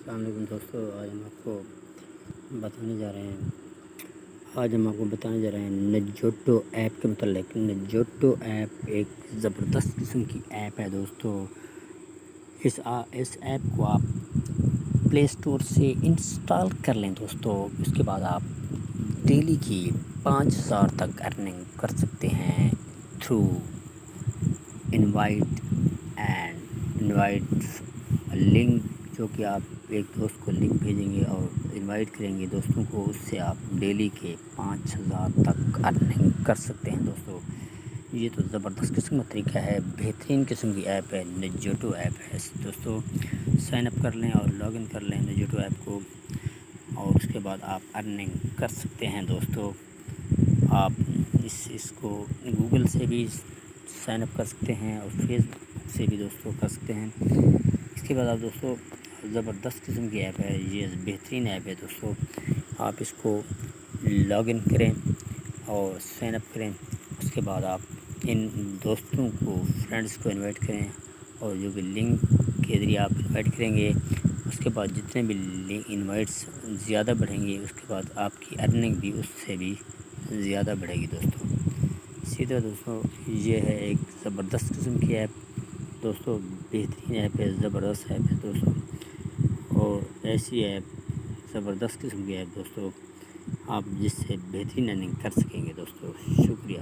السلام علیکم دوستو، آج ہم آپ کو بتانے جا رہے ہیں نجوٹو ایپ کے متعلق۔ نجوٹو ایپ ایک زبردست قسم کی ایپ ہے دوستو۔ اس ایپ کو آپ پلے اسٹور سے انسٹال کر لیں دوستو۔ اس کے بعد آپ ڈیلی کی 5000 تک ارننگ کر سکتے ہیں تھرو انوائٹ لنک، جو کہ آپ ایک دوست کو لنک بھیجیں گے اور انوائٹ کریں گے دوستوں کو، اس سے آپ ڈیلی کے 5000 تک ارننگ کر سکتے ہیں دوستو۔ یہ تو زبردست قسم کا طریقہ ہے، بہترین قسم کی ایپ ہے، نجوٹو ایپ ہے دوستو۔ سائن اپ کر لیں اور لاگ ان کر لیں نجوٹو ایپ کو، اور اس کے بعد آپ ارننگ کر سکتے ہیں دوستو۔ آپ اس کو گوگل سے بھی سائن اپ کر سکتے ہیں اور فیس بک سے بھی دوستو کر سکتے ہیں۔ اس کے بعد آپ دوستو، زبردست قسم کی ایپ ہے، یہ بہترین ایپ ہے دوستو۔ آپ اس کو لاگ ان کریں اور سائن اپ کریں، اس کے بعد آپ ان دوستوں کو، فرینڈس کو انوائٹ کریں، اور جو بھی لنک کے ذریعے آپ انوائٹ کریں گے، اس کے بعد جتنے بھی انوائٹس زیادہ بڑھیں گے، اس کے بعد آپ کی ارننگ بھی اس سے بھی زیادہ بڑھے گی دوستو۔ اسی طرح دوستو، یہ ہے ایک زبردست قسم کی ایپ دوستو، بہترین ایپ ہے، زبردست ایپ ہے دوستو، اور ایسی ایپ زبردست قسم کی ایپ دوستو، آپ جس سے بہترین ارننگ کر سکیں گے دوستو۔ شکریہ۔